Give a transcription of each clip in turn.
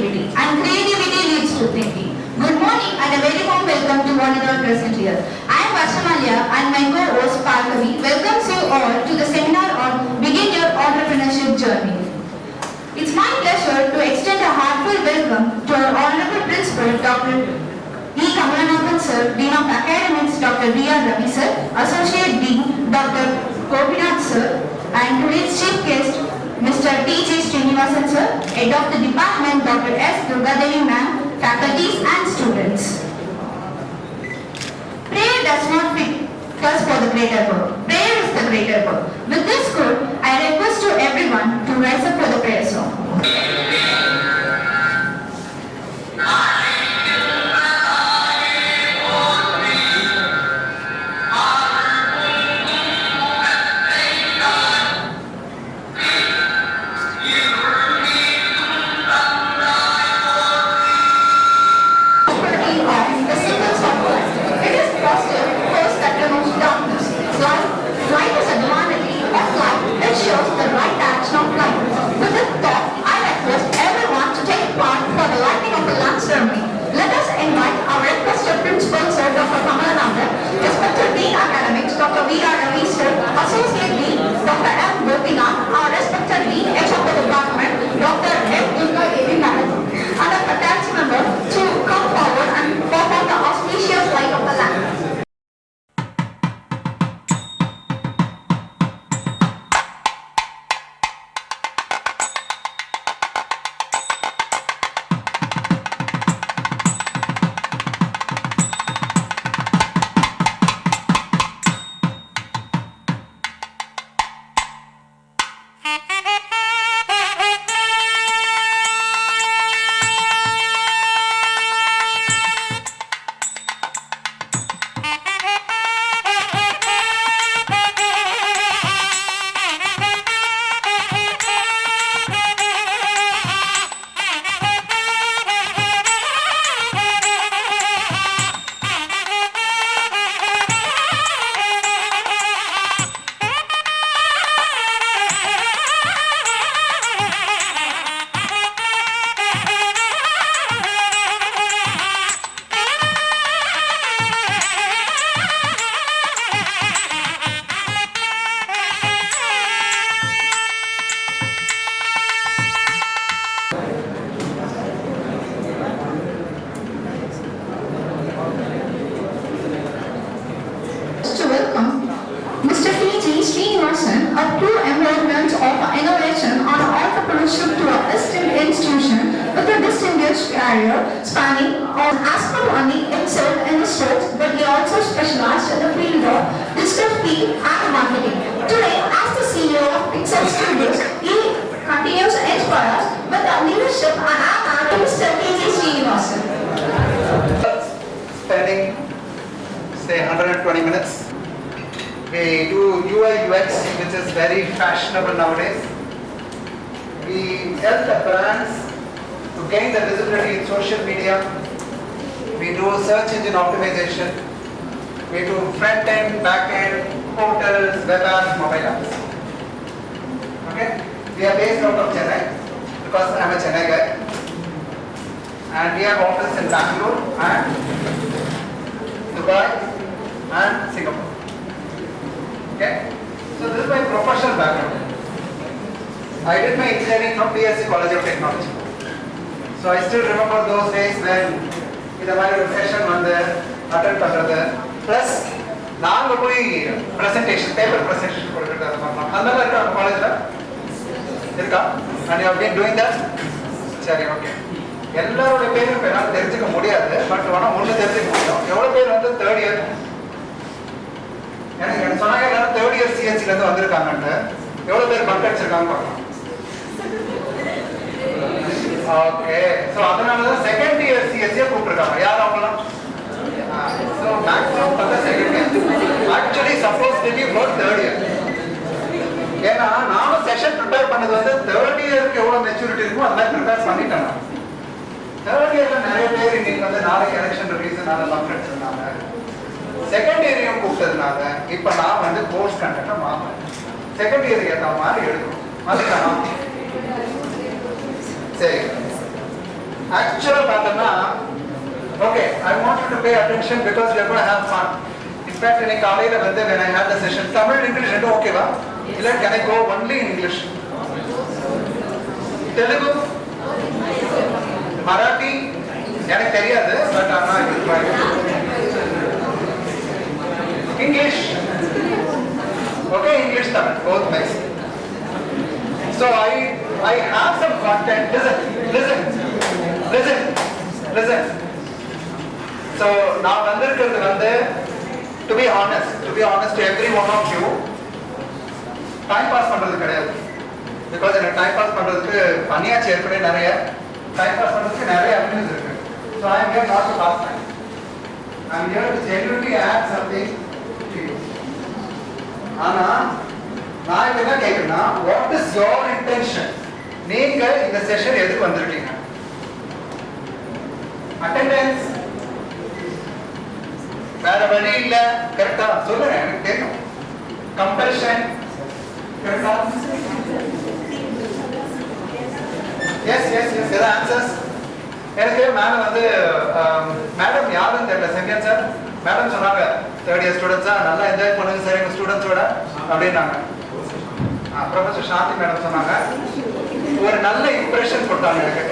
creativity, and creativity leads to thinking. Good morning and a very warm welcome to one and all present here. I am Varshamalya and my co-host Parkavi welcomes you all to the seminar on Begin Your Entrepreneurship Journey. It's my pleasure to extend a heartfelt welcome to our Honorable Principal, Dr. E. Kamalanath Sir, Dean of Academics, Dr. V. R. Ravi Sir, Associate Dean, Dr. Gopinath Sir, and today's Chief Guest, Mr. T. J. Srinivasan Sir, Head of the Department, Dr. S. Durgadevi Ma'am, faculties and students. Prayer does not fit us for the greater work. Prayer is the greater work. With this quote, I request to everyone to rise up for the prayer song. Let us invite our requested principal, Sir Dr. Kamalanath, respected Dean Academics, Dr. V. R. Ravi Sir, Associate Dean, Dr. M. Gopinath, our respected Dean, Head of the Department, Dr. M. Durgadevi Ma'am, and a faculty member to come forward and perform the auspicious light of the lamp. Spanning on aspect only himself in the sports, but he also specialized in the field of digital field and marketing. Today, as the CEO of Pixel Studios, he continues to inspire us with the leadership and Mr. T. J. Srinivasan. Spending, say, 120 minutes. We do UI UX, which is very fashionable nowadays. We help the brands to gain the visibility in social media. We do search engine optimization. We do front end, back end, portals, web apps, mobile apps. Okay? We are based out of Chennai because I am a Chennai guy. And we have office in Bangalore and Dubai and Singapore. Okay? So this is my professional background. I did my engineering from BSc College of Technology. So I still remember those days when இந்த மாதிரி ஒரு session வந்து attend பண்றது plus நாங்க போய் presentation paper presentation கொடுக்கறது அது பண்ணலாம் அந்த மாதிரி இருக்கா காலேஜ்ல இருக்கா and you have been doing that சரி ஓகே எல்லாரோட பேரும் என்னால் தெரிஞ்சுக்க முடியாது பட் ஆனால் ஒன்று தெரிஞ்சுக்க முடியும் எவ்வளோ பேர் வந்து தேர்ட் இயர் எனக்கு சொன்னாங்க எல்லாரும் தேர்ட் இயர் சிஎஸ்சிலேருந்து வந்திருக்காங்கன்னு எவ்வளோ பேர் பங்க் அடிச்சிருக்காங்க பார்க்கலாம் ஓகே ஸோ அதனால தான் செகண்ட் இயர் சிஎஸ்சியை கூப்பிட்டுருக்காங்க யார் அவங்களாம் ஸோ மேக்ஸிமம் பார்த்தா second year actually supposed to be for third year ஏன்னா நானும் செஷன் ப்ரிப்பேர் பண்ணது வந்து தேர்ட் இயருக்கு எவ்வளோ மெச்சூரிட்டி இருக்குமோ அந்த மாதிரி ப்ரிப்பேர் பண்ணிட்டேன் நான் தேர்ட் இயர்ல நிறைய பேர் இன்னைக்கு வந்து நாளைக்கு எலெக்ஷன் ரீசனால பங்க் அடிச்சிருந்தாங்க செகண்ட் இயரையும் கூப்பிட்டதுனால இப்போ நான் வந்து கோர்ஸ் கண்டக்டை மாறேன் செகண்ட் இயருக்கு ஏற்ற மாதிரி எடுக்கணும் அதுக்கான சரி Actual pattern, okay, I want you to pay attention because we are going to have fun. In fact, when I had the session, Tamil and English, okay, va? Can I go only in English? Telugu? Marathi? எனக்கு தெரியாது, but I'm not required. English? Okay, English, Tamil, both mix. So I have some content. Listen. So now to be honest to every one of you, time pass பண்றது கிடையாது. Because in a time pass பண்றதுக்கு பண்ணியாச்சு ஏற்கனவே நிறைய time pass பண்றதுக்கு நிறைய avenues இருக்கு. So I am here not to pass time. I am here to genuinely add something to you. ஆனா நான் இப்ப என்ன கேக்குறேன்னா, what is your intention? நீங்க இந்த செஷன் எதுக்கு வந்திருக்கீங்க? Attendance வேற வழி இல்ல, கரெக்டா சொல்லுங்க, எனக்கு தெரியும். கம்பல்ஷன் கரெக்டா? எஸ் ஏதா ஆன்சர்ஸ்? எனக்கு மேடம் யாருன்னு தெரியல. செகண்ட் சார் மேடம் சொன்னாங்க தேர்ட் இயர் ஸ்டூடெண்ட்ஸா நல்லா என்ஜாய் பண்ணுங்க சார் எங்க ஸ்டூடெண்ட்ஸோட அப்படின்னாங்க. ப்ரொஃபசர் சாந்தி மேடம் சொன்னாங்க, ஒரு நல்ல இம்ப்ரெஷன் கொடுத்தாங்க எனக்கு.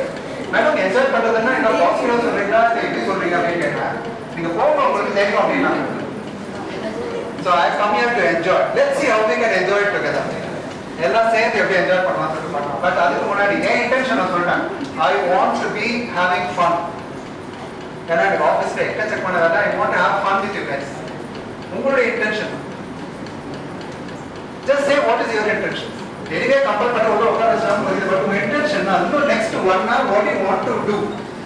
மேடம் என்ஜாய் பண்றதுன்னா என்ன பாசிட்டிவா சொல்றீங்களா இல்லை எப்படி சொல்றீங்க அப்படின்னு கேட்டேன். நீங்க போக உங்களுக்கு தெரியும் அப்படின்னா. So I come here to enjoy. Let's see how we can enjoy it together. எல்லாம் சேர்ந்து எப்படி என்ஜாய் பண்ணலாம் சொல்லிட்டு பண்ணலாம். பட் அதுக்கு முன்னாடி என் இன்டென்ஷன் நான் சொல்லிட்டேன். I want to be having fun. ஏன்னா எனக்கு ஆஃபீஸ்ல எக்கச்சக்க பண்ண வேலை. I want to have fun with you guys. உங்களுடைய intention just say what is your intention. Anyway, compare பண்ண உள்ள உட்கார வச்சாலும் புரியுது. பட் உங்க இன்டென்ஷன் இன்னும் next 1 hour what do you want to do?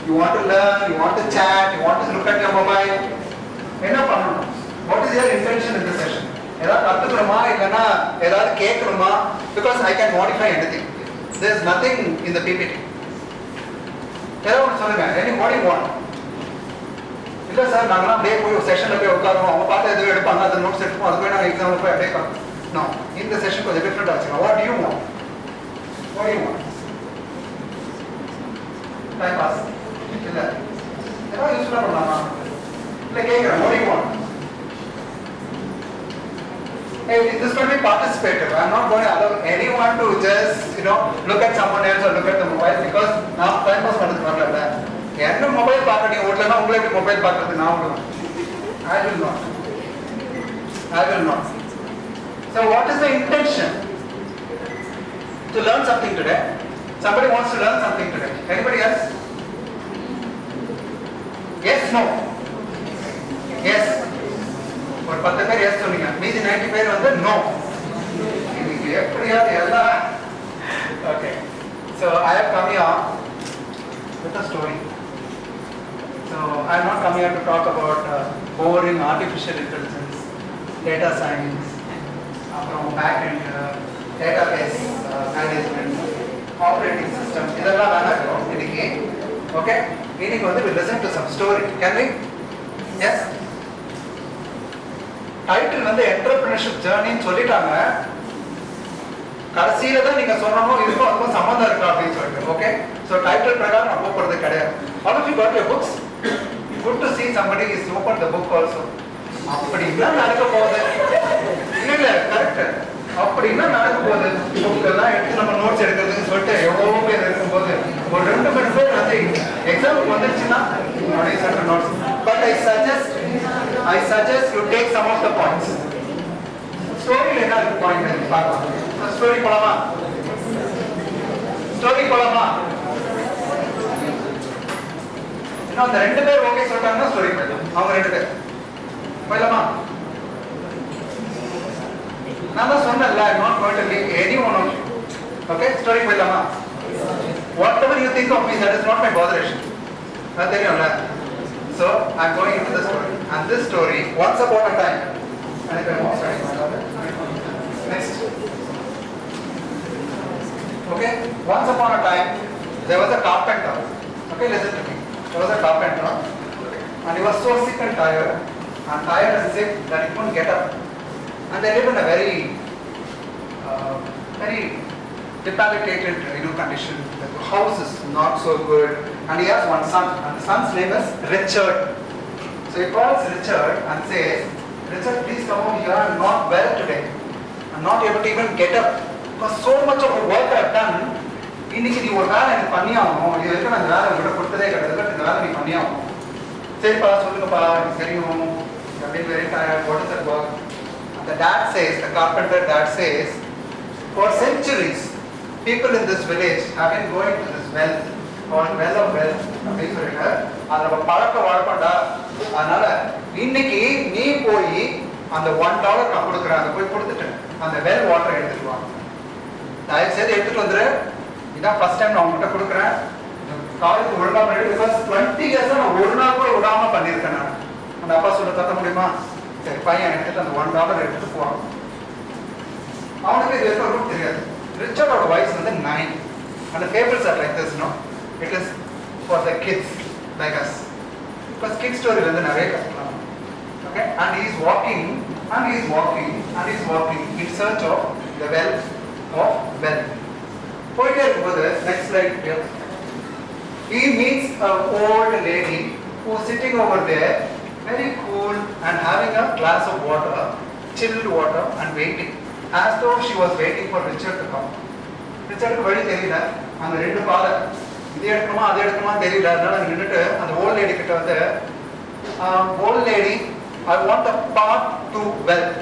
You want to learn, you want to chat, you want to look at your mobile. என்ன பண்ணணும்? What is your intention in this session? ஏதாவது கத்துக்கணுமா இல்லனா ஏதாவது கேட்கணுமா? Because I can modify anything. There is nothing in the PPT. ஏதாவது சொல்லுங்க. What do you want? இல்ல sir நாங்கலாம் அப்படியே போய் செஷன்ல போய் உட்காருவோம், அவங்க பார்த்து எதுவும் எடுப்பாங்க, அதை நோட்ஸ் எடுப்போம், அது போய் நாங்கள் எக்ஸாம்ல போய் அப்படியே பார்ப்போம். No, இந்த செஷன் கொஞ்சம் டிஃப்ரெண்டா வச்சுக்கலாம். What do you want? What do you want? Time pass. இல்ல ஏதாவது யூஸ்ஃபுல்லா பண்ணலாமா? இல்ல கேட்குறேன். What do you want? Hey, this is going to be participative. I'm not going to allow anyone to just, look at someone else or look at the mobile because now time pass பண்றதுக்கு வரல. என்ன mobile பார்க்க நீங்க ஓட்டலனா உங்களை எப்படி mobile பார்க்கறது நான் விடுவேன். I will not. So what is the intention? To learn something today. Somebody wants to learn something today. Anybody else? Yes, no. Yes. ஒரு 10 பேர் yes சொன்னீங்க. மீதி 90 பேர் வந்து no. இது எப்படியாவது எல்லாம். Okay. So I have come here with a story. So I am not coming here to talk about boring artificial intelligence, data science, back-end database management, operating system. இதெல்லாம் வேணாம் இன்னைக்கு. Okay? இன்னைக்கு வந்து we listen to some story. Can we? Yes? Title வந்து entrepreneurship ஜர்னின்னு சொல்லிட்டாங்க. கடைசியில தான் நீங்க சொல்லணும் இதுக்கும் அதுக்கும் சம்மந்தம் இருக்கா அப்படின்னு சொல்லிட்டு. ஓகே, ஸோ டைட்டில் பிரகாரம் நான் போகிறது கிடையாது. All of you got your books? Good to see somebody is opened the book also. அப்படின்னா நடக்க போகுது. இல்ல கரெக்ட். அப்படின்னா நடக்க போகுது. புக் எல்லாம் எடுத்து நம்ம நோட்ஸ் எடுக்கிறதுன்னு சொல்லிட்டு எவ்வளோ பேர் இருக்கும்போது ஒரு 2 மணி பேர் வந்து எக்ஸாமுக்கு வந்துருச்சுன்னா notes. But I suggest you take some of the points. Story என்ன இருக்கு பாயிண்ட் பார்க்கலாம். ஸ்டோரி போலாமா? இன்னும் அந்த 2 பேர் ஓகே சொல்றாங்கன்னா ஸ்டோரி போயிடலாம். அவங்க 2 பேர் போயிடலாமா? நான் தான் சொன்னேன்ல, I'm not going to leave any one of you. Okay, story போயிடலாமா? Whatever you think of me, that is not my botheration. அது தெரியும்ல? So I'm going into the story. And this story, once upon a time. Next. Okay, once upon a time, there was a carpenter. Okay, listen to me. There was a carpenter, and he was so sick and tired and sick that he couldn't get up. And they lived in a very debilitated condition. The house is not so good, and he has one son, and the son's name is Richard. So he calls Richard and says, Richard, please come over here. I'm not well today. I'm not able to even get up because so much of the work I've done. இன்னைக்கு நீ ஒரு வேலை எனக்கு பண்ணி ஆகணும். இது வரைக்கும் அந்த வேலை விட கொடுத்ததே கிடையாது. இந்த வேலை நீ பண்ணி ஆகணும். சரிப்பா சொல்லுங்கப்பா, எனக்கு தெரியும். I'm very tired. What is that work? And the dad says, the carpenter dad says, for centuries, people in this village have been going to this well called well of well. அப்படின்னு சொல்லிட்டு அது நம்ம பழக்க வழக்கம்டா. அதனால இன்னைக்கு நீ போய் அந்த $1 நான் கொடுக்குறேன், அதை போய் கொடுத்துட்டு அந்த வெல் வாட்டர் எடுத்துட்டு வாங்க. தயவு செய்து எடுத்துட்டு வந்துரு. இதான் ஃபர்ஸ்ட் டைம் நான் உங்ககிட்ட கொடுக்குறேன். காலேஜ் ஒழுங்கா பண்ணிட்டு பிகாஸ் 20 இயர்ஸா நான் ஒரு நாள் கூட விடாம பண்ணியிருக்கேன். நான் அந்த அப்பா சொல்ல கத்த முடியுமா? சரி பையன் எடுத்துட்டு அந்த $1 எடுத்துட்டு போவான். அவனுக்கு இது வரைக்கும் தெரியாது. ரிச்சர்டோட வயசு வந்து 9. And the fables are like this, no? It is for the kids like us. Because kid story வந்து நிறைய கத்துக்கலாம். Okay? And he is walking in search of the well of well. போயிட்டே இருக்கும்போது next slide here. He meets an old lady who is sitting over there, very cool and having a glass of water, chilled water, and waiting, as though she was waiting for Richard to come. ரிச்சர்டுக்கு வழி தெரியல. அந்த ரெண்டு பாதை இது எடுக்கணுமா அது எடுக்கணுமா தெரியல. அதனால நின்றுட்டு அந்த ஓல்ட் லேடி கிட்ட வந்து, volt lady, I want the path to wealth.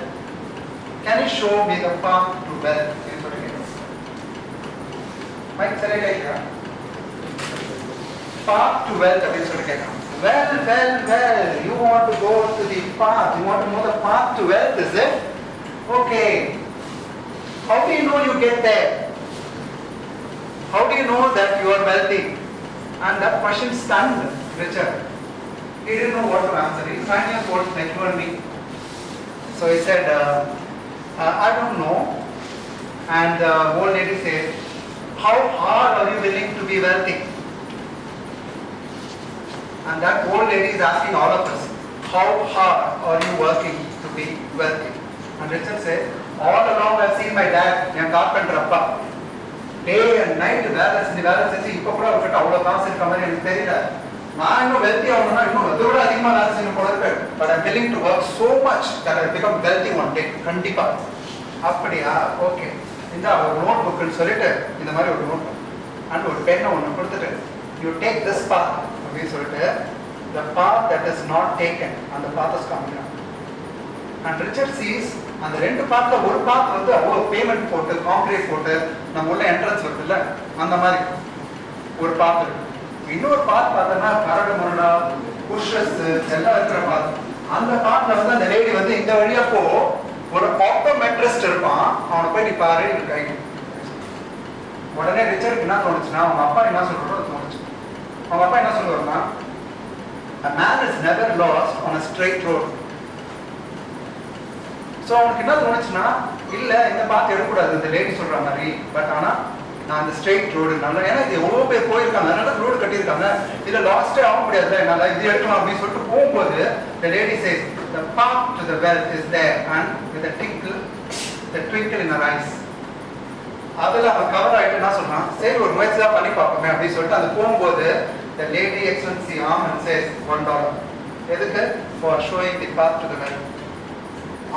Can you show me the path to wealth? அப்படின்னு சொல்லி கேட்குறேன். மைக் சரியா இல்லையா? Path to wealth அப்படின்னு சொல்லி கேட்குறேன். Well, you want to go to the path, you want to know the path to wealth, is it? Okay. How do you know you get there? How do you know that you are wealthy? And that question stunned Richard. He didn't know what to answer. He's 9 years old, like you and me. So he said, I don't know. And the old lady said, how hard are you willing to be wealthy? And that old lady is asking all of us, how hard are you working to be wealthy? And Richard said, all along I've seen my dad, my carpenter appa. Day and night வேலை செஞ்சு இப்போ கூட அவர்கிட்ட அவ்வளோ காசு இருக்க மாதிரி எனக்கு தெரியல. நான் இன்னும் வெல்த்தி ஆகணும்னா இன்னும் அதை விட அதிகமாக வேலை செய்யணும் போல இருக்கு. But I'm willing to work so much that I become wealthy one day. கண்டிப்பா அப்படியா? ஓகே, இந்த ஒரு நோட் புக்குன்னு சொல்லிட்டு இந்த மாதிரி ஒரு நோட் அண்ட் ஒரு பெண்ணை ஒன்று கொடுத்துட்டு, யூ டேக் திஸ் பாத் அப்படின்னு சொல்லிட்டு, the path that is not taken and the path is coming up. And Richard sees அந்த ரெண்டு பாத்ல ஒரு பாத் வந்து அவ்வளோ பேமெண்ட் போட்டு கான்கிரீட் போட்டு நம்ம உள்ள என்ட்ரன்ஸ் வருதுல்ல, அந்த மாதிரி ஒரு பாத் இருக்கு. இன்னொரு பாத் பார்த்தோம்னா கரடு முரடா புஷஸ் எல்லாம் இருக்கிற பாத். அந்த பாத்ல வந்து அந்த லேடி வந்து இந்த வழியா போ, ஒரு ஆப்டோமெட்ரிஸ்ட் இருப்பான், அவனை போய் நீ பாரு கை. உடனே ரிச்சர்டுக்கு என்ன தோணுச்சுன்னா, அவங்க அப்பா என்ன சொல்றதோ தோணுச்சு. அவங்க அப்பா என்ன சொல்லுவாருன்னா, a man is never lost on a straight road. So அவனுக்கு என்ன தோணுச்சுன்னா, இல்லை இந்த பாத்து எடுக்கக்கூடாது இந்த லேடி சொல்கிற மாதிரி, பட் ஆனால் நான் அந்த ஸ்ட்ரெயிட் ரோடு நல்லா, ஏன்னா இது எவ்வளோ பேர் போயிருக்காங்க, அதனால ரோடு கட்டியிருக்காங்க, இதில் லாஸ்ட்டே ஆக முடியாது என்னால், இது எடுக்கணும் அப்படின்னு சொல்லிட்டு போகும்போது the lady says, the path to the wealth is there and with a twinkle in her eyes. அதில் அவன் கவர் ஆகிட்டு என்ன சொல்கிறான், சரி ஒரு முயற்சி தான் பண்ணி பார்ப்போமே அப்படின்னு சொல்லிட்டு அது போகும்போது the lady extends the arm and says $1. எதுக்கு? for showing the path to the wealth.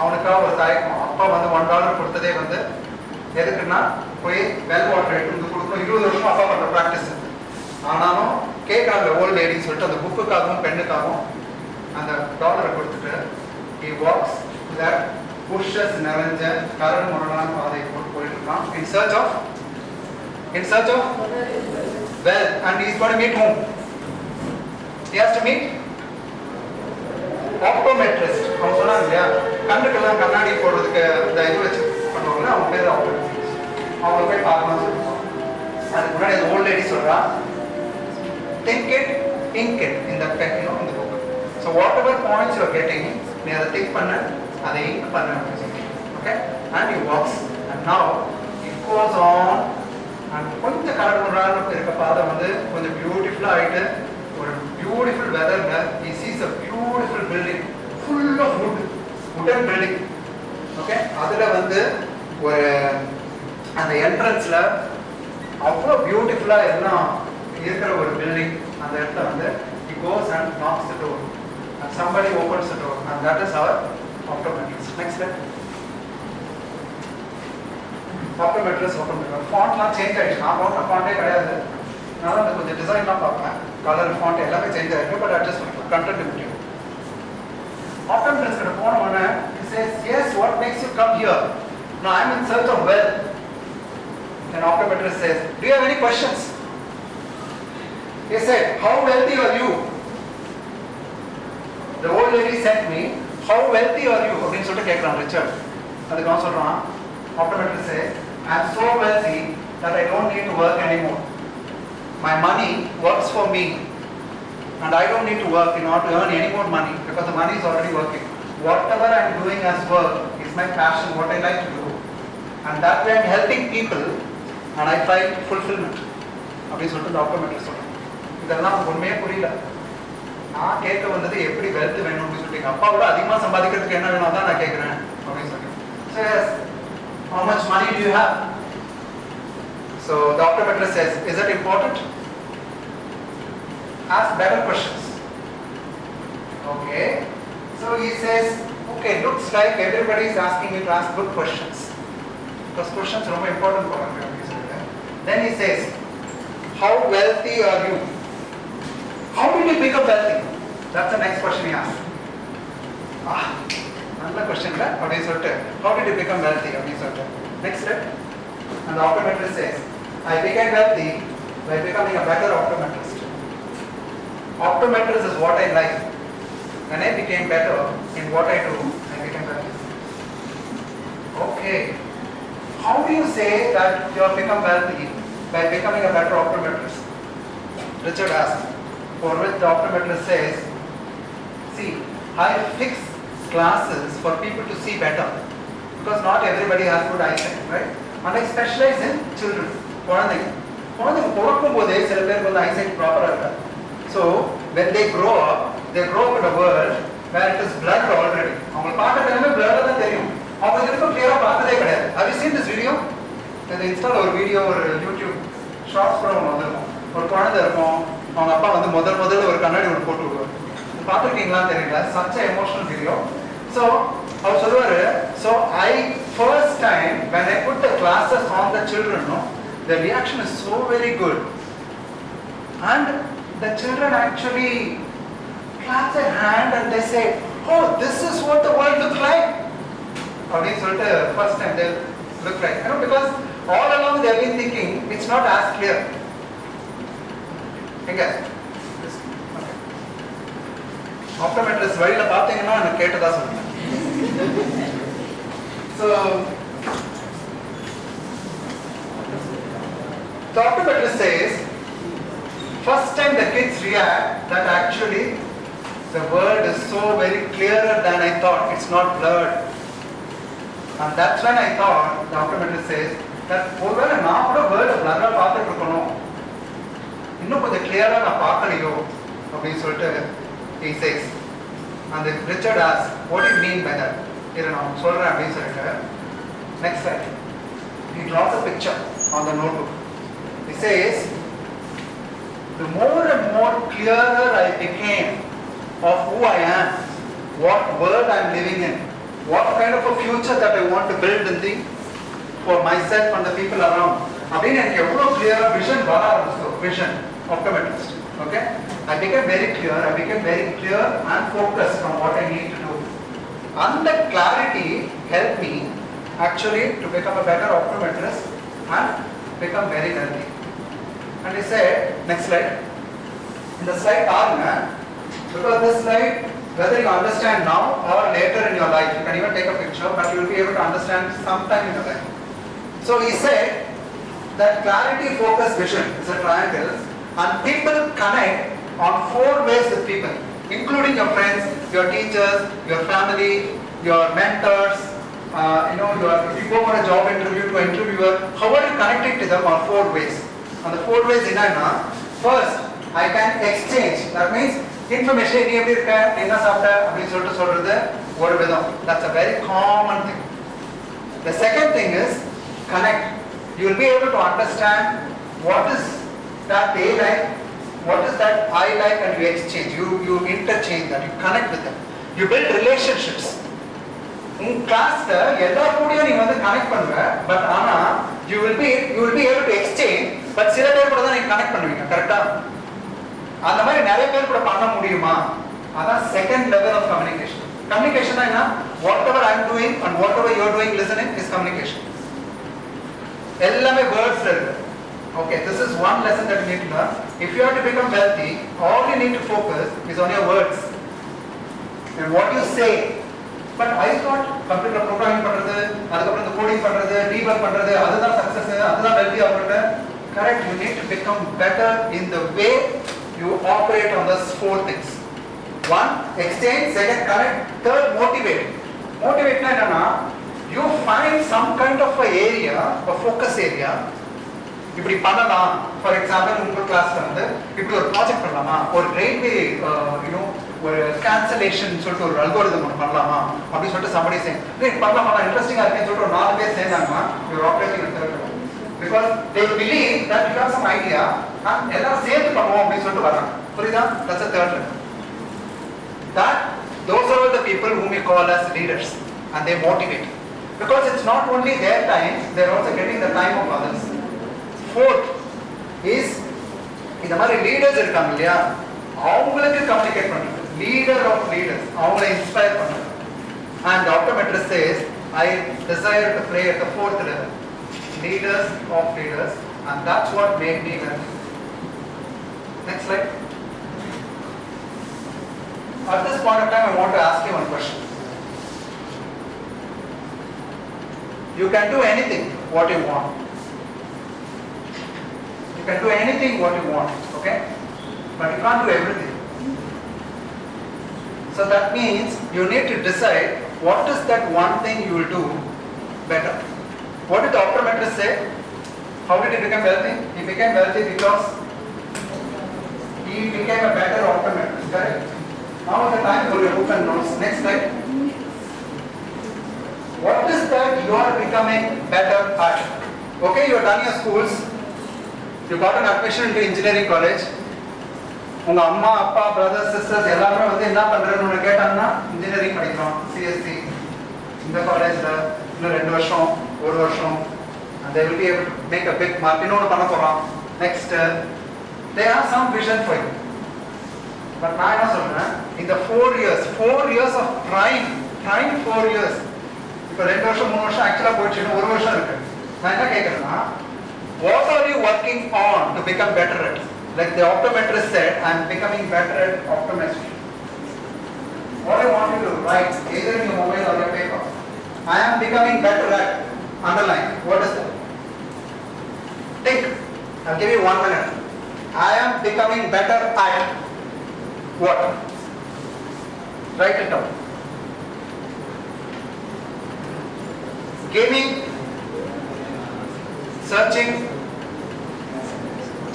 அவனுக்காக ஒரு தயக்கம். அப்பா வந்து $1 கொடுத்ததே வந்து எதுக்குன்னா, போய் வெல் வாட்டர் எடுத்து வந்து கொடுக்கணும். 20 வருஷம் அப்பா பண்ணுற ப்ராக்டிஸ். ஆனாலும் கேட்குறாங்க ஓல்ட் லேடின்னு சொல்லிட்டு அந்த புக்குக்காகவும் பெண்ணுக்காகவும் அந்த டாலரை கொடுத்துட்டு he walks to that bushes நிறைஞ்ச கரடு முரடான பாதையை போயிட்டு இருக்கான். in search of wealth, and he is going to meet whom? He has to meet optometrist. அவங்க சொன்னாங்க இல்லையா, கண்ணுக்கெல்லாம் கண்ணாடி போடுறதுக்கு இந்த இது வச்சு பண்ணுவாங்க, அவங்க பேர் optometrist. அவங்க போய் பார்க்கணும்னு சொல்லுவாங்க. அதுக்கு முன்னாடி அந்த ஓல்ட் லேடி சொல்றா, think it, ink it in the pen, in the book. So whatever points you are getting, நீ அதை think பண்ண, அதை ink பண்ண அப்படின்னு சொல்லி. Okay? And he walks, and now it goes on, and கொஞ்சம் கரடு முரடான இருக்க பாதை வந்து கொஞ்சம் பியூட்டிஃபுல்லாக ஆகிட்டு, ஒரு பியூட்டிஃபுல் வெதர்ல he sees a beautiful building full of wooden building. Okay, அதுல வந்து ஒரு அந்த என்ட்ரன்ஸ்ல அவ்வளோ பியூட்டிஃபுல்லாக எல்லாம் இருக்கிற ஒரு பில்டிங். அந்த இடத்துல வந்து he goes and knocks the door and somebody opens the door and that is our optometrist. Next slide. optometrist ஃபாண்ட்லாம் சேஞ்ச் ஆகிடுச்சு. நான் போட்ட ஃபாண்ட்டே கிடையாது. நான் வந்து கொஞ்சம் டிசைன்லாம் பார்ப்பேன். கலர் ஃபாண்ட் எல்லாமே சேஞ்ச் ஆகிருக்கு. பட் அட்ஜஸ்ட் பண்ணிக்கலாம். கண்டென்ட் முக்கியம். optometrist கிட்ட போன உடனே he says, yes, what makes you come here? No, I'm in search of wealth. An optometrist says, do you have any questions? He said, how wealthy are you? The old lady sent me, how wealthy are you? அப்படின்னு சொல்லிட்டு கேட்குறான் Richard. அதுக்கு அவன் சொல்கிறான், optometrist says, I'm so wealthy that I don't need to work anymore. My money works for me and I don't need to work in order to earn any more money because the money is already working. Whatever I'm doing as work is my passion, what I like to do. And that way I'm helping people and I find fulfillment. அப்படின்னு சொல்லிட்டு optometrist சொல்கிறான். இதெல்லாம் உண்மையே புரியல. நான் கேட்க வந்தது எப்படி வெல்த் வேணும் அப்படின்னு சொல்லிட்டு அப்பா விட அதிகமாக சம்பாதிக்கிறதுக்கு என்ன வேணும் தான் நான் கேட்குறேன் அப்படின்னு சொல்லி. So yes, how much money do you have? So the optometrist says, is it important? Ask better questions. Okay. So he says, okay, looks like everybody is asking me to ask good questions. Because questions are very important for me. Then he says, how wealthy are you? How did you become wealthy? That's the next question he asks. Another question, அப்படின்னு சொல்லிட்டு how did you become wealthy? அப்படின்னு சொல்லிட்டு next step. And the optometrist says, I became wealthy by becoming a better optometrist. Optometrist is what I like. When I became better in what I do, I became better. Okay. How do you say that you have become wealthy by becoming a better optometrist? Richard asks. For which the optometrist says, see, I fix glasses for people to see better because not everybody has good eyesight, right? And I specialize in children. குழந்தைங்க பிறக்கும் போதே சில பேருக்கு வந்து eyesight ப்ராப்பராக இருக்காது. So when they grow up in a world where it is blurred already. அவங்க பார்க்குற டைமே blurred தான் தெரியும். அவங்க இதுக்கும் கிளியராக பார்த்ததே கிடையாது. Have you seen this video? இந்த இன்ஸ்டால ஒரு வீடியோ, ஒரு யூடியூப் ஷார்ட்ஸ் கூட ஒன்று வந்துருக்கும். ஒரு குழந்தை இருக்கும், அவங்க அப்பா வந்து முதல்ல ஒரு கண்ணாடி ஒன்று போட்டு விடுவார். பார்த்துருக்கீங்களான்னு தெரியல. Such emotional video. ஸோ அவர் சொல்லுவார், so I first time when I put the glasses on the children, no, the reaction is so very good and the children actually clap their hand and they say, oh, this is what the world looks like. அப்படின்னு சொல்லிட்டு first time they look like, you know, because all along they have been thinking it's not as clear. எங்க optometrist வழியில பார்த்தீங்கன்னா எனக்கு கேட்டதா சொல்லுங்க. So the optometrist says, first time the kids react that actually the world is so very clearer than I thought. It's not blurred. And that's when I thought, the optometrist says, that ஒருவேளை நான் கூட world பிளரா பார்த்துட்டு இருக்கணும், இன்னும் கொஞ்சம் கிளியரா நான் பார்க்கலையோ அப்படின்னு சொல்லிட்டு he says. And Richard asks, what do you mean by that? இதை நான் சொல்றேன் அப்படின்னு சொல்லிட்டு next slide. He draws a picture on the notebook. He says, the more and more clearer I became of who I am, what world I am living in, what kind of a future that I want to build in the for myself and the people around. அப்படின்னு எனக்கு எவ்வளோ கிளியரா vision வர ஆரம்பிச்சு. Vision optometrist. Okay, I became very clear and focused on what I need to do. And that clarity helped me actually to become a better optometrist and become very wealthy. And he said, next slide. In the slide பாருங்க, because this slide, whether you understand now or later in your life, you can even take a picture, but you will be able to understand sometime in your life. So he said that clarity, focus, vision is a triangle, and people connect on 4 ways with people, including your friends, your teachers, your family, your mentors, if you go for a job interview to an interviewer, how are you connecting to them on 4 ways? And the 4 ways என்னன்னா, first I can exchange, that means information நீ எப்படி இருக்க, என்ன சாப்பிட்ட அப்படி சொல்லிட்டு சொல்றது ஒரு விதம். That's a very common thing. The second thing is connect. You will be able to understand what is that they like, what is that I like, and you exchange, you interchange that, you connect with them, you build relationships. In class எல்லா கூடயும் நீ வந்து connect பண்ணுவ, but ஆனா you will be able to exchange, but சில பேர் கூட தான் நீங்க கனெக்ட் பண்ணுவீங்க, கரெக்ட்டா? அந்த மாதிரி நிறைய பேர் கூட பண்ண முடியுமா? அதான் second level of communication. Communication என்ன? whatever I am doing and whatever you are doing listening is communication. எல்லாமே வேர்ட்ஸ்ல இருக்கு. Okay, this is one lesson that you need to learn. If you have to become wealthy, all you need to focus is on your words and what you say. But I thought computer programming பண்றது, அதுக்கப்புறம் இந்த coding பண்றது, debug பண்றது, அதுதான் success, அதுதான் wealthy ஆகுறது. Correct, you need to become better in the way you operate on those four things. One, exchange. Second, connect. Third, motivate. Motivate na enna, you find some kind of a area, a focus area. இப்படி பண்ணலாம். For example உங்க கிளாஸ்ல வந்து இப்படி ஒரு project பண்ணலாமா, ஒரு railway ஒரு கேன்சலேஷன் சொல்லிட்டு ஒரு அல்கோரிதம் ஒன்று பண்ணலாமா அப்படின்னு சொல்லிட்டு சம்படி செய்யும் பண்ணலாமா, இன்ட்ரெஸ்டிங்கா இருக்குன்னு சொல்லிட்டு ஒரு 4 பேர் சேர்ந்தாங்கன்னா யூர் ஆப்ரேட்டிங் எடுத்துருக்கோம். Because they believe that you have some idea, எல்லாரும் சேர்த்து பண்ணுவோம் அப்படின்னு சொல்லிட்டு வராங்க. புரியுதா? That's a third level. That those are the people whom we call as leaders, and they motivate, because it's not only their time, they're also getting the time of others. Fourth is இந்த மாதிரி leaders இருக்காங்க இல்லையா, அவங்களுக்கு communicate பண்றது, leader of leaders, அவங்களை inspire பண்றது. And the optometrist says, I desire to pray at the fourth level, leaders of leaders, and that's what made me wealthy. Next slide. At this point of time, I want to ask you one question. You can do anything what you want. You can do anything what you want, okay? But you can't do everything. So that means you need to decide what is that one thing you will do better. What did the optometrist say? How did he become wealthy? He became wealthy because he became a better optometrist, correct? Now is the time for your book and notes. Next slide. What is that you are becoming better at? Okay, you are done your schools. You got an admission into engineering college. உங்க அம்மா அப்பா brothers sisters எல்லாரும் வந்து என்ன பண்றேன்னு கேட்டாங்கன்னா engineering படிக்கிறோம், CSC இந்த காலேஜ்ல இன்னும் 2 வருஷம் 1 வருஷம், and they will be able to make a big mark. இன்னொன்று பண்ண போறோம். Next, they have some vision for you. But நான் என்ன சொல்றேன், இந்த 4 years of trying 4 years, இப்போ 2 வருஷம் 3 வருஷம் ஆக்சுவலா போயிடுச்சு, 1 வருஷம் இருக்கு. நான் என்ன கேட்கறேன்னா, what are you working on to become better at? Like the optometrist said, I am becoming better at optometry. What I want you to write, either in your mobile or your paper, I am becoming better at, underline, what is that? Think, I'll give you 1 minute. I am becoming better at what? Write it down. Gaming, searching,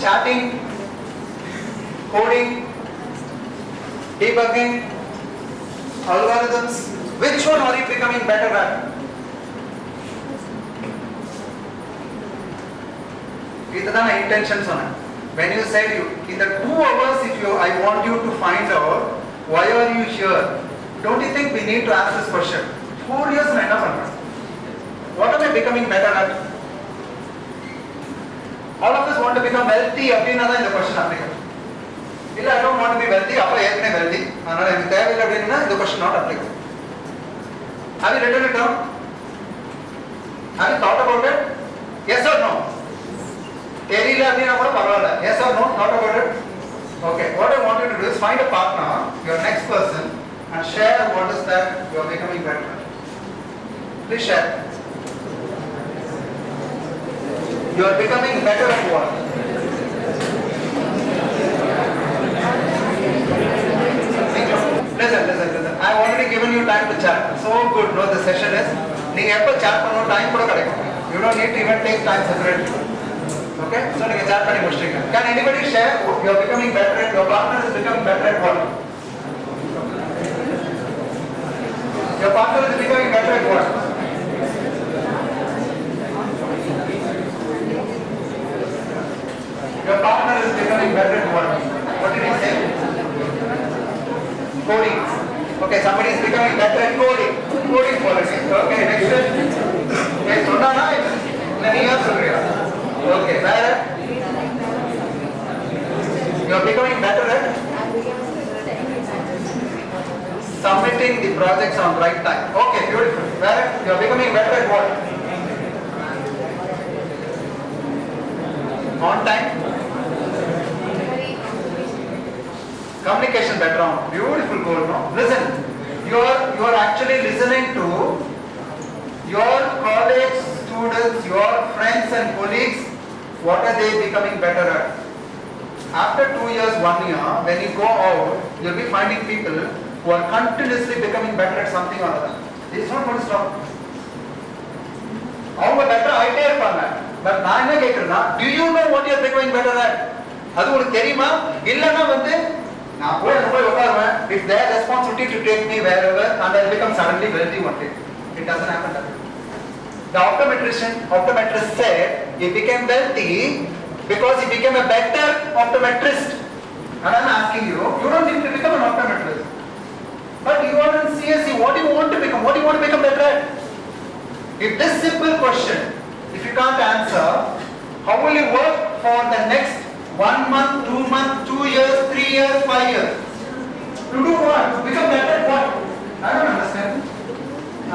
chatting, coding, debugging, algorithms. Which one are you becoming better at? இதுதான் intention சொன்னேன். When you said in the 2 hours, I want you to find out why are you here. Don't you think we need to ask this question? 4 years நான் என்ன பண்றேன்? What am I becoming better at? All of us want to become wealthy. அப்படின்னா தான் இந்த question applicable. இல்ல I don't want to be wealthy, அப்ப ஏற்கனவே wealthy, அதனால எனக்கு தேவையில்லை அப்படின்னா இந்த question not applicable. Have you written it down? Have you thought about it? Yes or no? தெரியல அப்படின்னா கூட பரவாயில்ல. Yes or no? Thought about it? Okay. What I want you to do is find a partner, your next person, and share what is that you are becoming better at. Please share. You are becoming better at what? Listen. I have already given you time to chat. So good, no, the session is. நீங்க எப்ப chat பண்ணனும் time கூட கிடைக்கும். You don't need to even take time separately. Okay? So நீங்க chat பண்ணி முடிச்சிட்டீங்க. Can anybody share? You are becoming better at, your partner is becoming better at what? Your partner is becoming better at what? Listen, you are actually listening to your college students, your friends and colleagues. What are they becoming better at? After 2 years, 1 year, when you go out, you'll be finding people who are continuously becoming better at something or other. It's not going to stop. அவங்க better ஆயிட்டே இருப்பாங்க. But நான் என்ன கேக்குறேன்னா, do you know what you are becoming better at? அது உங்களுக்கு தெரியுமா? இல்லனா வந்து நான் போய் உட்காருவேன். It's their responsibility to take me wherever and I become suddenly wealthy one day. It doesn't happen that way. The optometrist said he became wealthy because he became a better optometrist. And I'm asking you, you don't need to become an optometrist. But you are in CSE, what do you want to become? What do you want to become better at? If this simple question, if you can't answer, how will you work for the next 1 month, 2 months, 2 years, 3 years, 5 years? To do what? To become better at what? I don't understand.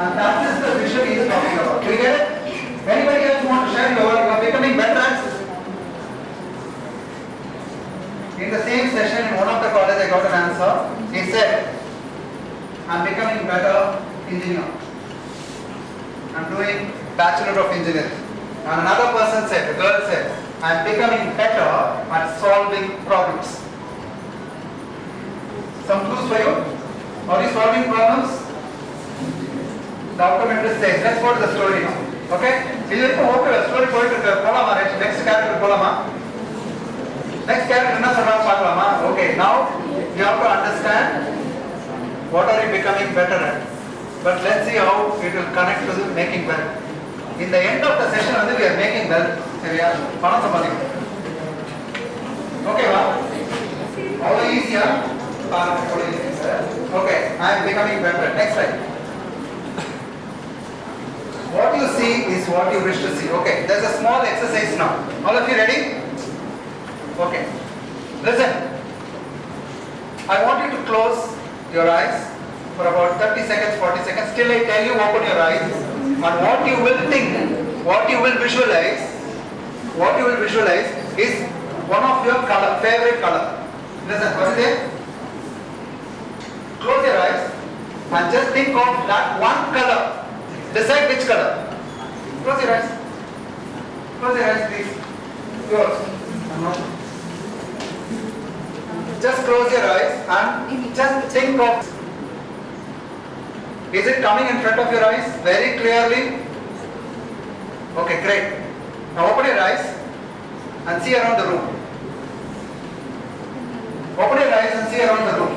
And that is the vision he is talking about. Do you get it? Anybody else want to share your work? You are becoming better at? In the same session in one of the colleges I got an answer. He said, I'm becoming better engineer. I'm doing Bachelor of Engineering. And another person said, the girl said, I'm becoming better at solving problems. Some clues for you? Are you solving problems? The optometrist says, let's go to the story now. Okay? Is it okay? Story going to the Polama, next character Polama. Next character is Polama. Okay, now you have to understand what are you becoming better at. But let's see how it will connect to the making wealth. In the end of the session, we are making wealth. Okay, wow. How easier? Okay, I am becoming better. Next slide. What you see is what you wish to see. Okay, there's a small exercise now. All of you ready? Okay. Listen. I want you to close your eyes for about 30 seconds, 40 seconds. Till I tell you, open your eyes. And what you will think, what you will visualize is one of your favorite color. Listen, what is it? Close your eyes and just think of that one color. Decide which color. Close your eyes. Close your eyes, please. Yours. Just close your eyes and just think of. Is it coming in front of your eyes very clearly? Okay, great. Now open your eyes and see around the room. Open your eyes and see around the room.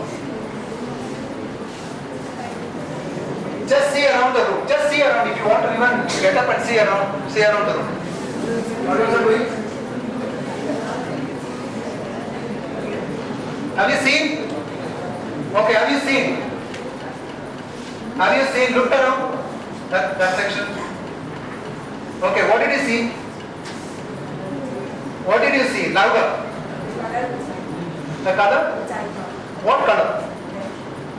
Just see around the room. Just see around. If you want to even get up and see around the room. What are you doing? Have you seen? Okay, have you seen? Have you seen? Looked around that section. Okay, what did you see? What did you see? Louder. The color? What color?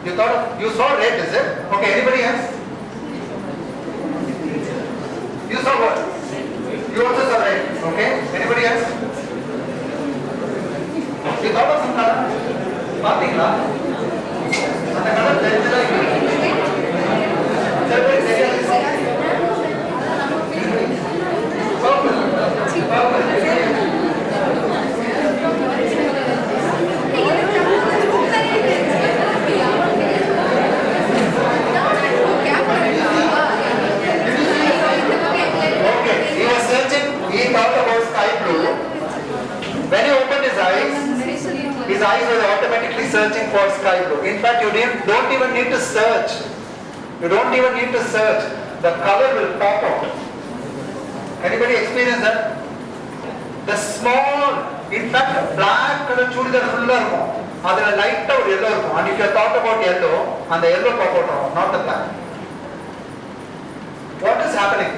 You saw red, is it? Okay, anybody else? You saw what? You also saw red. Okay, anybody else? You thought of some color? Nothing, huh? And the color there is like his eyes were automatically searching for sky blue. In fact, you don't even need to search. You don't even need to search. The color will pop out. Anybody experience that? The small, in fact, black color chudidar full irukum. Adula light out yellow irukum. And if you thought about yellow, and the yellow pop out, not the black. What is happening?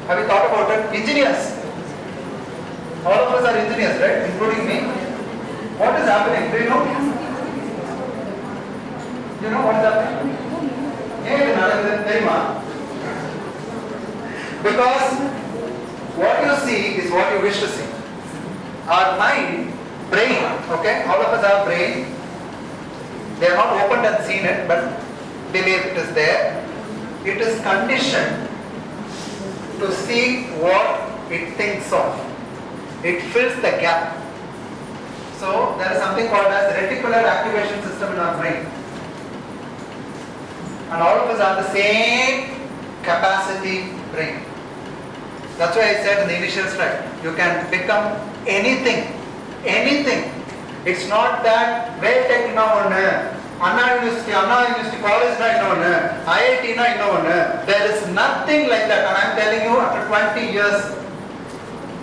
Have you thought about it? Engineers. All of us are engineers, right? Including me. What is happening? Do you know? You know what is happening? Because what you see is what you wish to see. Our mind, brain, okay? All of us have brain. They have not opened and seen it, but believe it is there. It is conditioned to see what it thinks of. It fills the gap. So there is something called as reticular activation system in our brain. And all of us have the same capacity brain. That's why I said in the initial slide, you can become anything. Anything. It's not that Veltech na one, Anna University College na one, IIT na one. There is nothing like that. And I am telling you, after 20 years,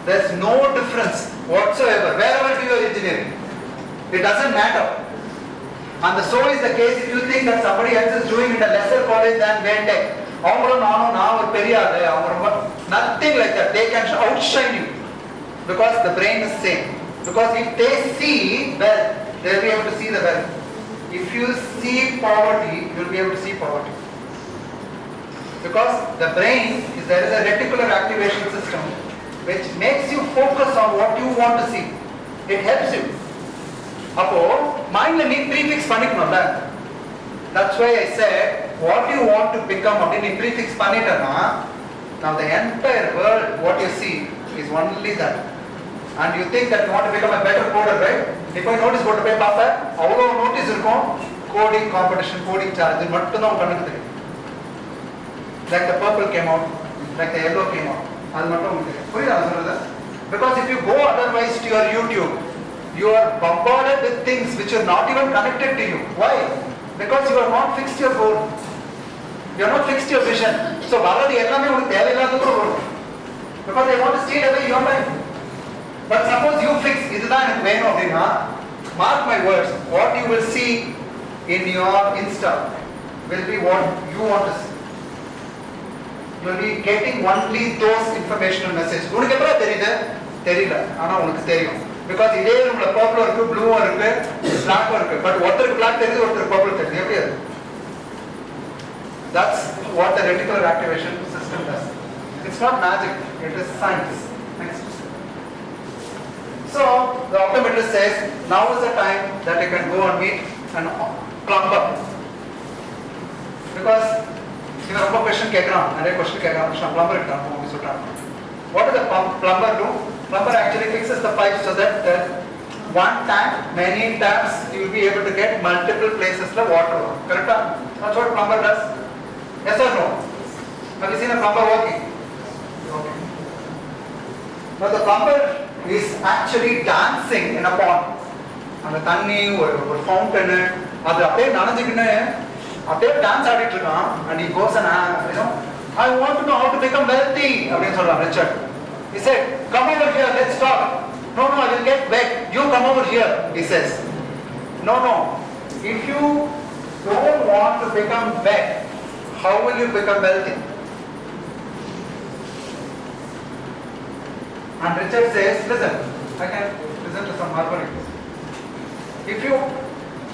there is no difference whatsoever. Wherever do your engineering, it doesn't matter. And so is the case if you think that somebody else is doing it in a lesser college than Veltech. Nothing like that. They can outshine you because the brain is same. Because if they see wealth, they will be able to see the wealth. If you see poverty, you will be able to see poverty. Because the brain, there is a reticular activation system which makes you focus on what you want to see. It helps you. Appo, mind ni prefix panikkonda. That's why I said, what you want to become, ni prefix panitana. Now the entire world, what you see, is only that. And you think that you want to become a better coder, right? If I notice board pay papa, avlo notice irukum, coding competition, coding challenge, mattum nam kanukku theriyum. Like the purple came out, like the yellow came out. Adu mattum ungu theriyum. Puriyadha solradha? Because if you go otherwise to your YouTube, you are bombarded with things which are not even connected to you. Why? Because you are not fixed your goal. You are not fixed your vision. So varadi ellame ungu thevaillaadhu kuda varum. Because they want to steal away your time. But suppose you fix, இதுதான் வேணும் அப்படினா, mark my words, what you will see in your Insta will be what you want to see. You will be getting only those informational messages. உனக்கு எப்பரா தெரியுது? தெரியல. ஆனா உனக்கு தெரியும். Because இதே ரூம்ல purple இருக்கு, blue இருக்கு, black இருக்கு. But ஒருத்தருக்கு black தெரியுது, ஒருத்தருக்கு purple தெரியுது. எப்படி அது? That's what the reticular activation system does. It's not magic, it is science. Next. So the optometrist says, now is the time that you can go and meet an plumber. Because you have a question கேக்குறான், நிறைய question கேக்குறான், plumber கிட்ட போய் சொல்றாங்க. What does the plumber do? Plumber actually fixes the pipe so that one tank, many taps, you will be able to get multiple places the water. Correct? That's what plumber does. Yes or no? Have you seen a plumber working? Okay. Now the plumber is actually dancing in a pond. அந்த தண்ணி ஒரு fountain அது அப்படியே நனைஞ்சிக்கின்னு அப்படியே dance ஆடிட்டு இருக்கான். And he goes and I want to know how to become wealthy அப்படின்னு சொல்றான் Richard. He said, come over here, let's talk. No, I will get wet. You come over here, he says. No. If you don't want to become wet, how will you become wealthy? And Richard says, listen, I can listen to some harmonics.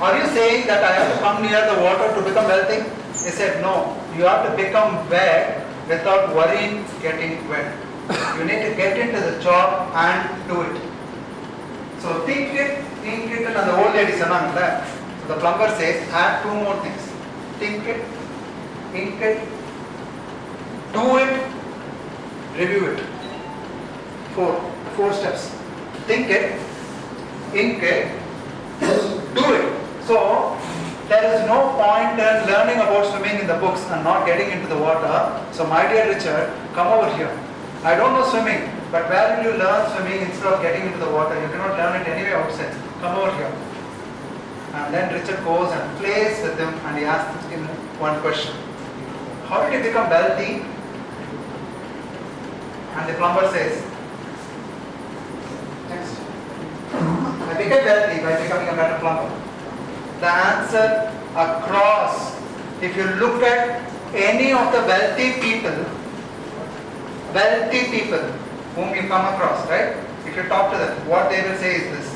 Are you saying that I have to come near the water to become wealthy? He said, no, you have to become wet without worrying getting wet. You need to get into the job and do it. So think it, and the old lady said, so the plumber says, add two more things. Think it, do it, review it. Four steps. Think it, do it. So there is no point in learning about swimming in the books and not getting into the water. So my dear Richard, come over here. I don't know swimming, but where will you learn swimming instead of getting into the water? You cannot learn it anyway outside. Come over here. And then Richard goes and plays with him and he asks him one question. How did you become wealthy? And the plumber says, next. I became wealthy by becoming a better plumber. The answer across, if you look at any of the wealthy people whom you come across, right? If you talk to them, what they will say is this.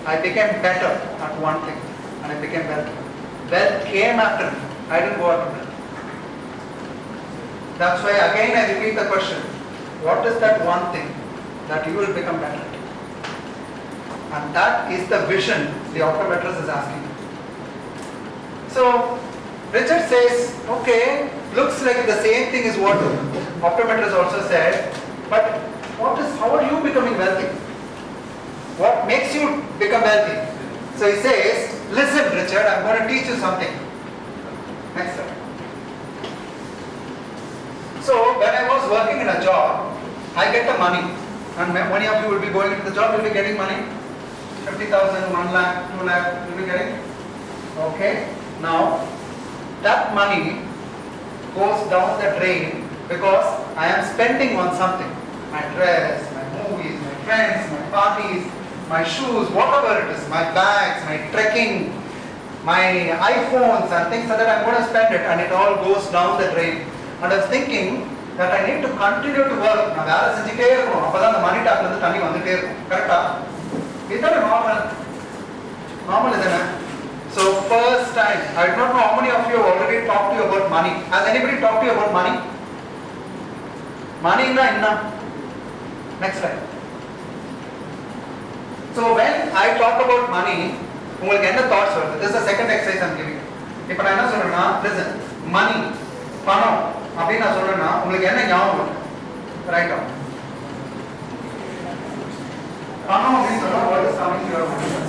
I became better at one thing and I became better. Wealth came after me. I didn't go after it. That's why again I repeat the question. What is that one thing that you will become better at? And that is the vision the optometrist is asking. So Richard says, okay, looks like the same thing is what optometrist also said, but how are you becoming wealthy? What makes you become wealthy? So he says, listen Richard, I'm going to teach you something. Next slide. So when I was working in a job, I get the money. And many of you will be going into the job, you'll be getting money. 50,000, 1 lakh, 2 lakh, you'll be getting. Okay. Now, that money goes down the drain because I am spending on something. My dress, my movies, my friends, my parties, my shoes, whatever it is, my bags, my trekking, my iPhones and things like that, I'm going to spend it and it all goes down the drain. And I was thinking that I need to continue to work. நான் வேலை செஞ்சுட்டே இருக்கணும். அப்பதான் அந்த மணி டாப்ல இருந்து தண்ணி வந்துட்டே இருக்கும். கரெக்ட்டா? இதுதானே நார்மல். நார்மல் இதுதானே? So first time, I don't know how many of you have already talked to you about money. Has anybody talked to you about money? Money na enna? Next slide. So when I talk about money, உங்களுக்கு என்ன thoughts வருது? This is the second exercise I'm giving. இப்போ நான் என்ன சொல்றேன்னா, listen, money, பணம் அப்படி நான் சொல்றேன்னா உங்களுக்கு என்ன ஞாபகம் வரும்? Right on. பணம் அப்படி சொன்னா what is coming to your mind?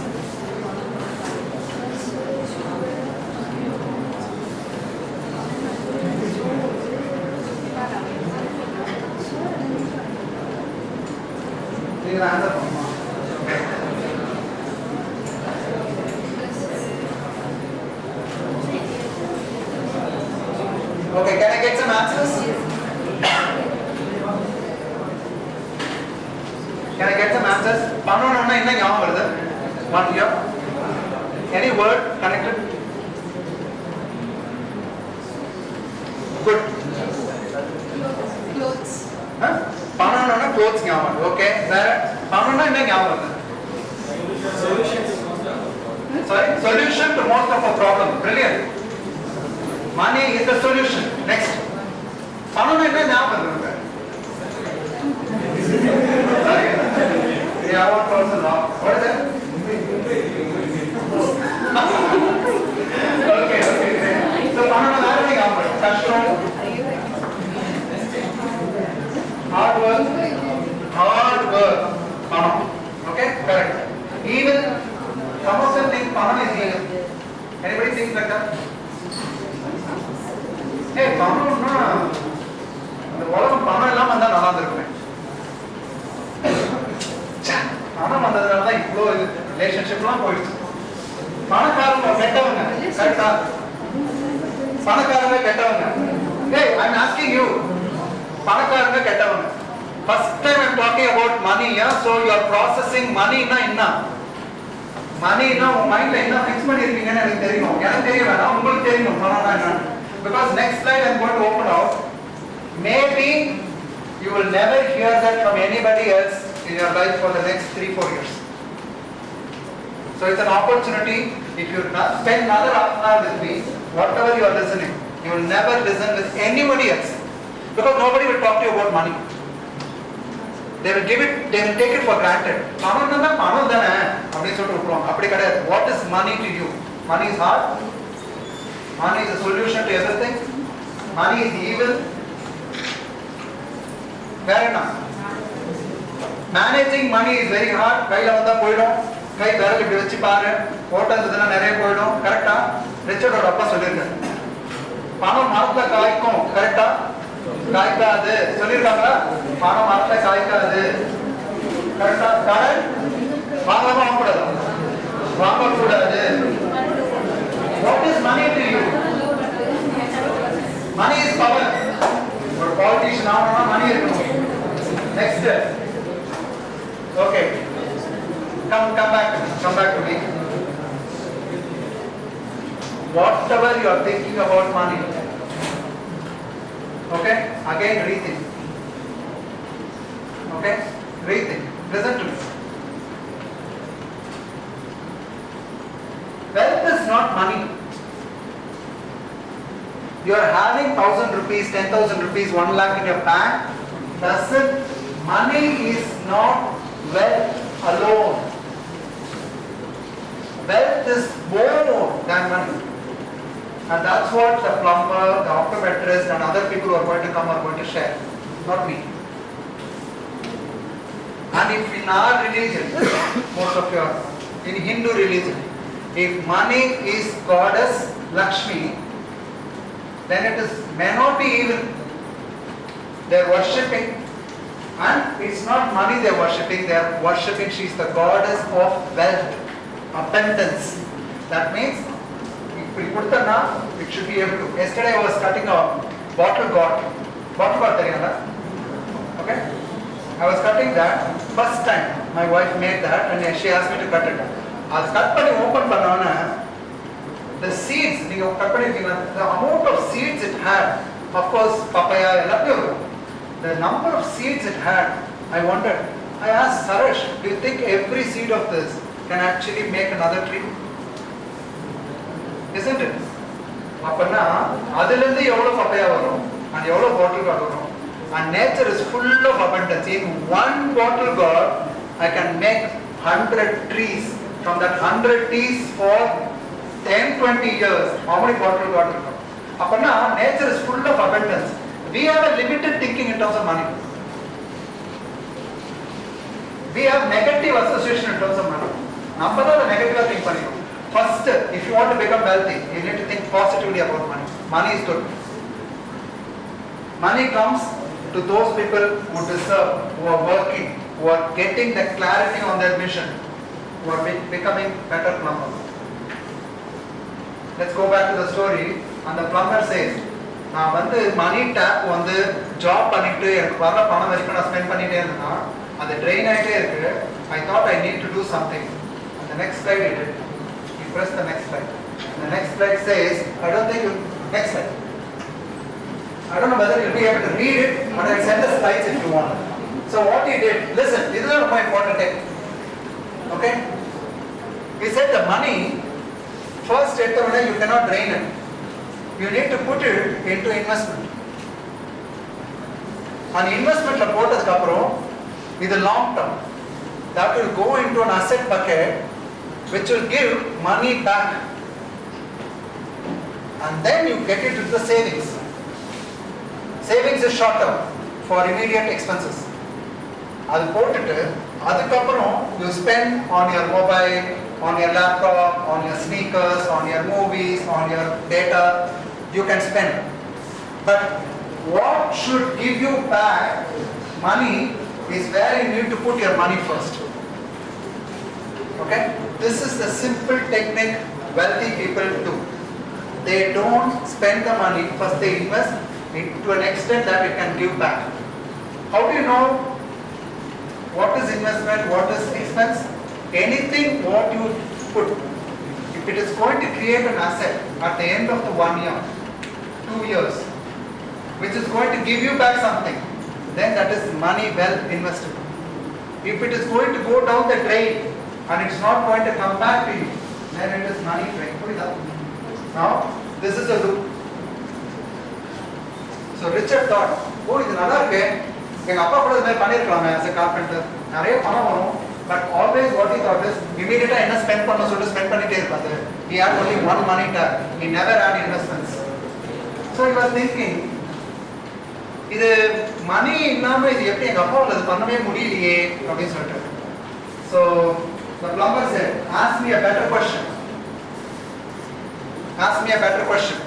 நீங்க ஆன்சர் பண்ணுமா? Okay, can I get some answers? Can I get some answers? Panona enna ஞாபகம் வருது? One here. Any word connected? Good. Clothes. Huh? Panona clothes ஞாபகம். Okay. There. Panona enna ஞாபகம் வருது? Sorry, solution to most of our problem. Brilliant. Money is the solution. Next. பணம் என்ன ஞாபகம் இருக்கு? Sorry. Yeah, one person wrong. What is that? Okay. So பணம் வேற என்ன ஞாபகம் இருக்கு? கஷ்டம். Hard work. பணம். Okay, correct. Even some of them think பணம் is evil. Anybody think like that? Hey, பணம்னா இந்த உலகம் பணம் இல்லாம இருந்தா நல்லா இருந்திருக்குமே. பணம் வந்ததுனால தான் இவ்வளோ ரிலேஷன்ஷிப்லாம் போயிடுச்சு. பணக்காரங்க கெட்டவங்க, கரெக்டா? பணக்காரங்க கெட்டவங்க. Hey, I'm asking you. பணக்காரங்க கெட்டவங்க. First time I'm talking about money, yeah? So you are processing money னா என்ன? Money னா உங்க மைண்ட்ல என்ன ஃபிக்ஸ் பண்ணிருக்கீங்கன்னு எனக்கு தெரியும். எனக்கு தெரிய வேணாம், உங்களுக்கு தெரியணும் பணம்னா என்ன. Because next slide I'm going to open out. Maybe you will never hear that from anybody else in your life for the next 3-4 years. So it's an opportunity. If you spend another half an hour with me, whatever you are listening, you will never listen with anybody else. Because nobody will talk to you about money. They will take it for granted. பணம்னா பணம் தானே அப்படி சொல்லிட்டு விட்டுருவாங்க. அப்படி கிடையாது. What is money to you? Money is hard. Money is a solution to everything. Money is evil. Fair enough. Managing money is very hard. கையில வந்தா போய்டும். கை விரல் இப்படி வச்சு பாரு. ஓட்ட இருந்ததுன்னா நிறைய போய்டும். கரெக்டா? ரிச்சர்டோட அப்பா சொல்லியிருக்காரு. பணம் மரத்துல காய்க்கும். கரெக்டா? காய்க்காது. சொல்லியிருக்காங்களா? பணம் மரத்துல காய்க்காது. கரெக்டா? கடன் வாங்கக்கூடாது. வாங்கக்கூடாது. What is money to you? Money is power. ஒரு politician ஆகணும்னா money இருக்கணும். Next. Okay. Come back to me. Whatever you are thinking about money. Okay? Again rethink. Okay? Rethink. Listen to me. Wealth is not money. You are having 1,000 rupees, 10,000 rupees, 1 lakh in your bank. Money is not wealth alone. Wealth is more than money. And that's what the plumber, the optometrist and other people who are going to come are going to share, not me. And if in our religion, most of your, in Hindu religion, if money is goddess Lakshmi, then it is, may not be evil. They are worshipping, and it's not money they are worshipping, she is the goddess of wealth, abundance. That means, if we put the name, it should be able to. Yesterday I was cutting a bottle gourd, okay? I was cutting that, first time my wife made that and she asked me to cut it. As cut panni open panna, the seeds, the amount of seeds it had, of course papaya, the number of seeds it had, I wondered. I asked Saresh, do you think every seed of this can actually make another tree? Isn't it? அப்பனா அதில இருந்து எவ்வளவு papaya வரும் and எவ்வளவு bottle gourd வரும். And nature is full of abundance. In one bottle gourd, I can make 100 trees. From that 100 trees for 10-20 years, how many bottle gourd will come? Apana, nature is full of abundance. We have a limited thinking in terms of money. We have negative association in terms of money. Number the negative thing for you. First, if you want to become wealthy, you need to think positively about money. Money is good. Money comes to those people who deserve, who are working, who are getting the clarity on their mission, who are becoming better plumbers. Let's go back to the story. And the plumber says, நான் வந்து மணி tape வந்து job பண்ணிட்டு எனக்கு வர பணம் வரைக்கும் நான் spend பண்ணிட்டே இருந்தேன்னா அது ட்ரெயின் ஆகிட்டே இருக்கு. I thought I need to do something. And the next slide it did. You press the next slide. The next slide says, I don't think you, next slide. I don't know whether you'll be able to read it, but I'll send the slides if you want. So what he did, listen, this is my important thing. Okay? He said the money, first you cannot drain it. You need to put it into investment. And investment la போட்டதுக்கு அப்புறம் இது long term. That will go into an asset bucket which will give money back. And then you get it into the savings. Savings is short term for immediate expenses. அது போட்டுட்டு அதுக்கப்புறம் you spend on your mobile, on your laptop, on your sneakers, on your movies, on your data, you can spend. But what should give you back money is where you need to put your money first. Okay? This is the simple technique wealthy people do. They don't spend the money, first they invest to an extent that it can give back. How do you know what is investment, what is expense? Anything what you put, if it is going to create an asset at the end of the 1 year, 2 years, which is going to give you back something, then that is money well invested. If it is going to go down the drain and it's not going to come back to you, then it is money drain. Put it up. Now, this is a loop. So Richard thought, oh, இது நல்லா இருக்கு. எங்க அப்பா கூட இதை பண்ணிருக்கலாமே as a carpenter. நிறைய பணம் வரும். But always what he thought is, immediately என்ன spend பண்ண சொல்லிட்டு spend பண்ணிட்டே இருப்பாரு. He had only one money tag. He never had investments. So he was thinking, இது மணி இல்லாம இது எப்படி எங்க அப்பாவால இது பண்ணவே முடியலையே அப்படின்னு சொல்லிட்டு. So the plumber said, ask me a better question. Ask me a better question.